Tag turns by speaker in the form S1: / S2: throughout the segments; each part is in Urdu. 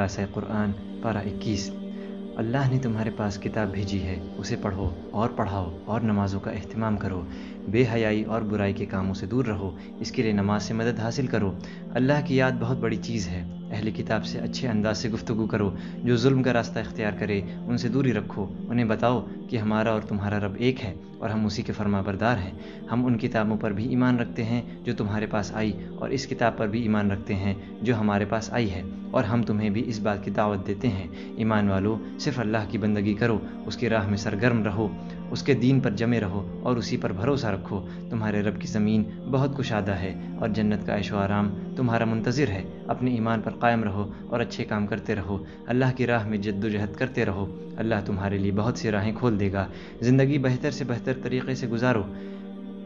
S1: خلاصہ قرآن پارہ 21۔ اللہ نے تمہارے پاس کتاب بھیجی ہے، اسے پڑھو اور پڑھاؤ اور نمازوں کا اہتمام کرو، بے حیائی اور برائی کے کاموں سے دور رہو، اس کے لیے نماز سے مدد حاصل کرو۔ اللہ کی یاد بہت بڑی چیز ہے۔ اہل کتاب سے اچھے انداز سے گفتگو کرو، جو ظلم کا راستہ اختیار کرے ان سے دوری رکھو۔ انہیں بتاؤ کہ ہمارا اور تمہارا رب ایک ہے اور ہم اسی کے فرما بردار ہیں۔ ہم ان کتابوں پر بھی ایمان رکھتے ہیں جو تمہارے پاس آئی، اور اس کتاب پر بھی ایمان رکھتے ہیں جو ہمارے پاس آئی ہے، اور ہم تمہیں بھی اس بات کی دعوت دیتے ہیں، ایمان والو، صرف اللہ کی بندگی کرو، اس کی راہ میں سرگرم رہو، اس کے دین پر جمے رہو اور اسی پر بھروسہ رکھو۔ تمہارے رب کی زمین بہت کشادہ ہے اور جنت کا عیش و آرام تمہارا منتظر ہے۔ اپنے ایمان پر قائم رہو اور اچھے کام کرتے رہو، اللہ کی راہ میں جد و جہد کرتے رہو، اللہ تمہارے لیے بہت سی راہیں کھول دے گا۔ زندگی بہتر سے بہتر طریقے سے گزارو،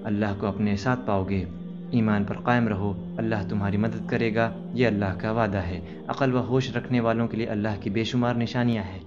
S1: اللہ کو اپنے ساتھ پاؤ گے۔ ایمان پر قائم رہو، اللہ تمہاری مدد کرے گا، یہ اللہ کا وعدہ ہے۔ عقل و ہوش رکھنے والوں کے لیے اللہ کی بے شمار نشانیاں ہیں،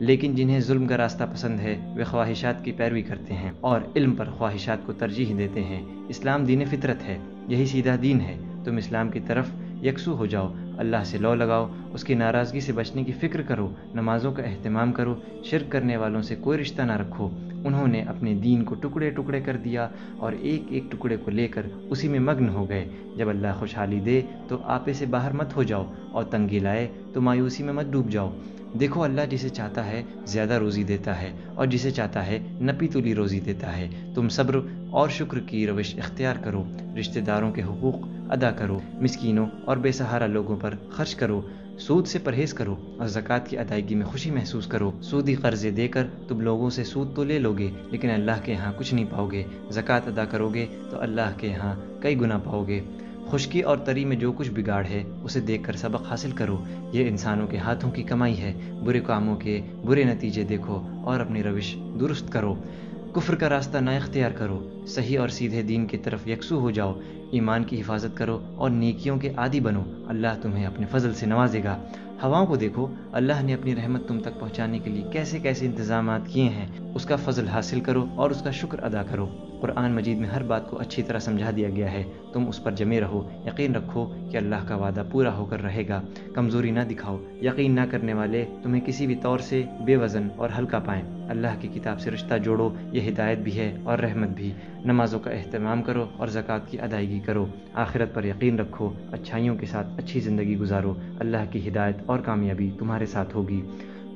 S1: لیکن جنہیں ظلم کا راستہ پسند ہے وہ خواہشات کی پیروی کرتے ہیں اور علم پر خواہشات کو ترجیح دیتے ہیں۔ اسلام دین فطرت ہے، یہی سیدھا دین ہے۔ تم اسلام کی طرف یکسو ہو جاؤ، اللہ سے لو لگاؤ، اس کی ناراضگی سے بچنے کی فکر کرو، نمازوں کا اہتمام کرو، شرک کرنے والوں سے کوئی رشتہ نہ رکھو۔ انہوں نے اپنے دین کو ٹکڑے ٹکڑے کر دیا اور ایک ایک ٹکڑے کو لے کر اسی میں مگن ہو گئے۔ جب اللہ خوشحالی دے تو آپے سے باہر مت ہو جاؤ، اور تنگی لائے تو مایوسی میں مت ڈوب جاؤ۔ دیکھو، اللہ جسے چاہتا ہے زیادہ روزی دیتا ہے اور جسے چاہتا ہے نپی تلی روزی دیتا ہے۔ تم صبر اور شکر کی روش اختیار کرو، رشتہ داروں کے حقوق ادا کرو، مسکینوں اور بے سہارا لوگوں پر خرچ کرو، سود سے پرہیز کرو اور زکوٰۃ کی ادائیگی میں خوشی محسوس کرو۔ سودی قرضے دے کر تم لوگوں سے سود تو لے لوگے، لیکن اللہ کے ہاں کچھ نہیں پاؤ گے۔ زکوٰۃ ادا کرو گے تو اللہ کے ہاں کئی گنا پاؤ گے۔ خشکی اور تری میں جو کچھ بگاڑ ہے اسے دیکھ کر سبق حاصل کرو، یہ انسانوں کے ہاتھوں کی کمائی ہے۔ برے کاموں کے برے نتیجے دیکھو اور اپنی روش درست کرو۔ کفر کا راستہ نہ اختیار کرو، صحیح اور سیدھے دین کی طرف یکسو ہو جاؤ، ایمان کی حفاظت کرو اور نیکیوں کے عادی بنو، اللہ تمہیں اپنے فضل سے نوازے گا۔ ہواؤں کو دیکھو، اللہ نے اپنی رحمت تم تک پہنچانے کے لیے کیسے کیسے انتظامات کیے ہیں، اس کا فضل حاصل کرو اور اس کا شکر ادا کرو۔ قرآن مجید میں ہر بات کو اچھی طرح سمجھا دیا گیا ہے، تم اس پر جمے رہو، یقین رکھو کہ اللہ کا وعدہ پورا ہو کر رہے گا۔ کمزوری نہ دکھاؤ، یقین نہ کرنے والے تمہیں کسی بھی طور سے بے وزن اور ہلکا پائیں۔ اللہ کی کتاب سے رشتہ جوڑو، یہ ہدایت بھی ہے اور رحمت بھی۔ نمازوں کا اہتمام کرو اور زکوٰۃ کی ادائیگی کرو۔ آخرت پر یقین رکھو، اچھائیوں کے ساتھ اچھی زندگی گزارو، اللہ کی ہدایت اور کامیابی تمہارے ساتھ ہوگی۔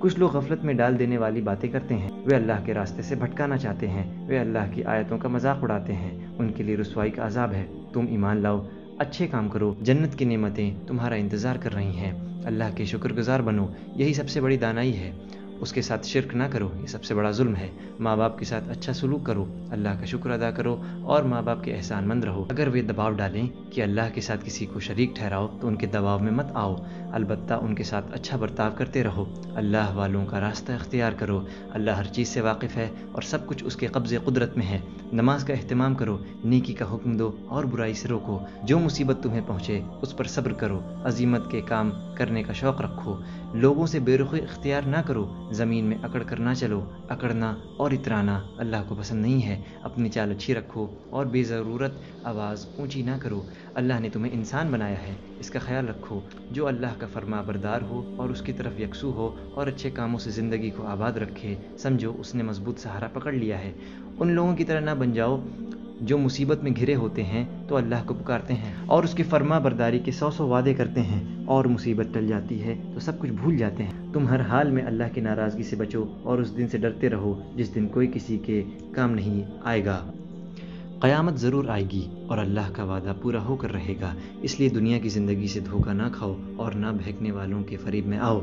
S1: کچھ لوگ غفلت میں ڈال دینے والی باتیں کرتے ہیں، وہ اللہ کے راستے سے بھٹکانا چاہتے ہیں، وہ اللہ کی آیتوں کا مذاق اڑاتے ہیں، ان کے لیے رسوائی کا عذاب ہے۔ تم ایمان لاؤ، اچھے کام کرو، جنت کی نعمتیں تمہارا انتظار کر رہی ہیں، اللہ کے شکر گزار بنو، یہی سب سے بڑی دانائی ہے۔ اس کے ساتھ شرک نہ کرو، یہ سب سے بڑا ظلم ہے۔ ماں باپ کے ساتھ اچھا سلوک کرو، اللہ کا شکر ادا کرو اور ماں باپ کے احسان مند رہو۔ اگر وہ دباؤ ڈالیں کہ اللہ کے ساتھ کسی کو شریک ٹھہراؤ تو ان کے دباؤ میں مت آؤ، البتہ ان کے ساتھ اچھا برتاؤ کرتے رہو۔ اللہ والوں کا راستہ اختیار کرو، اللہ ہر چیز سے واقف ہے اور سب کچھ اس کے قبضے قدرت میں ہے۔ نماز کا اہتمام کرو، نیکی کا حکم دو اور برائی سے روکو۔ جو مصیبت تمہیں پہنچے اس پر صبر کرو، عزیمت کے کام کرنے کا شوق رکھو، لوگوں سے بے رخی اختیار نہ کرو، زمین میں اکڑ کر نہ چلو، اکڑنا اور اترانا اللہ کو پسند نہیں ہے۔ اپنی چال اچھی رکھو اور بے ضرورت آواز اونچی نہ کرو۔ اللہ نے تمہیں انسان بنایا ہے، اس کا خیال رکھو۔ جو اللہ کا فرما بردار ہو اور اس کی طرف یکسو ہو اور اچھے کاموں سے زندگی کو آباد رکھے، سمجھو اس نے مضبوط سہارا پکڑ لیا ہے۔ ان لوگوں کی طرح نہ بن جاؤ جو مصیبت میں گھرے ہوتے ہیں تو اللہ کو پکارتے ہیں اور اس کی فرما برداری کے 100 وعدے کرتے ہیں، اور مصیبت ٹل جاتی ہے تو سب کچھ بھول جاتے ہیں۔ تم ہر حال میں اللہ کی ناراضگی سے بچو اور اس دن سے ڈرتے رہو جس دن کوئی کسی کے کام نہیں آئے گا۔ قیامت ضرور آئے گی اور اللہ کا وعدہ پورا ہو کر رہے گا، اس لیے دنیا کی زندگی سے دھوکہ نہ کھاؤ اور نہ بہکنے والوں کے فریب میں آؤ۔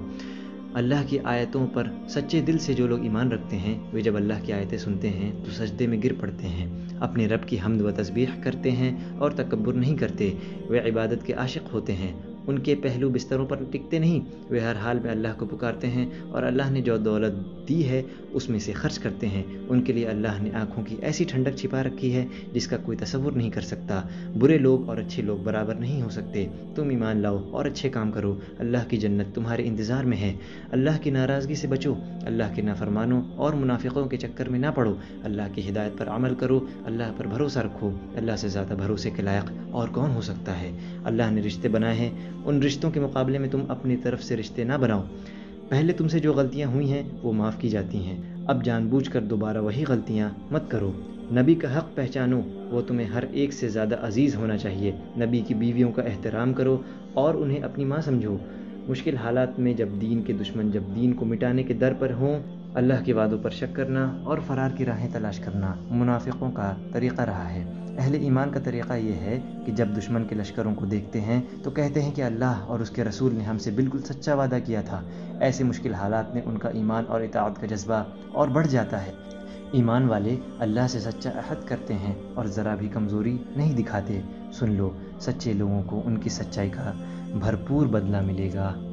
S1: اللہ کی آیتوں پر سچے دل سے جو لوگ ایمان رکھتے ہیں، وہ جب اللہ کی آیتیں سنتے ہیں تو سجدے میں گر پڑتے ہیں، اپنے رب کی حمد و تسبیح کرتے ہیں اور تکبر نہیں کرتے، وہ عبادت کے عاشق ہوتے ہیں، ان کے پہلو بستروں پر ٹکتے نہیں، وہ ہر حال میں اللہ کو پکارتے ہیں اور اللہ نے جو دولت دی ہے اس میں سے خرچ کرتے ہیں۔ ان کے لیے اللہ نے آنکھوں کی ایسی ٹھنڈک چھپا رکھی ہے جس کا کوئی تصور نہیں کر سکتا۔ برے لوگ اور اچھے لوگ برابر نہیں ہو سکتے۔ تم ایمان لاؤ اور اچھے کام کرو، اللہ کی جنت تمہارے انتظار میں ہے۔ اللہ کی ناراضگی سے بچو، اللہ کے نافرمانوں اور منافقوں کے چکر میں نہ پڑو، اللہ کی ہدایت پر عمل کرو، اللہ پر بھروسہ رکھو، اللہ سے زیادہ بھروسے کے لائق اور کون ہو سکتا ہے۔ اللہ نے رشتے بنائے ہیں ان رشتوں کے مقابلے میں تم اپنی طرف سے رشتے نہ بناؤ۔ پہلے تم سے جو غلطیاں ہوئی ہیں وہ معاف کی جاتی ہیں، اب جان بوجھ کر دوبارہ وہی غلطیاں مت کرو۔ نبی کا حق پہچانو، وہ تمہیں ہر ایک سے زیادہ عزیز ہونا چاہیے۔ نبی کی بیویوں کا احترام کرو اور انہیں اپنی ماں سمجھو۔ مشکل حالات میں جب دین کے دشمن جب دین کو مٹانے کے در پر ہوں، اللہ کے وعدوں پر شک کرنا اور فرار کی راہیں تلاش کرنا منافقوں کا طریقہ رہا ہے۔ اہل ایمان کا طریقہ یہ ہے کہ جب دشمن کے لشکروں کو دیکھتے ہیں تو کہتے ہیں کہ اللہ اور اس کے رسول نے ہم سے بالکل سچا وعدہ کیا تھا۔ ایسے مشکل حالات میں ان کا ایمان اور اطاعت کا جذبہ اور بڑھ جاتا ہے۔ ایمان والے اللہ سے سچا عہد کرتے ہیں اور ذرا بھی کمزوری نہیں دکھاتے۔ سن لو، سچے لوگوں کو ان کی سچائی کا بھرپور بدلہ ملے گا۔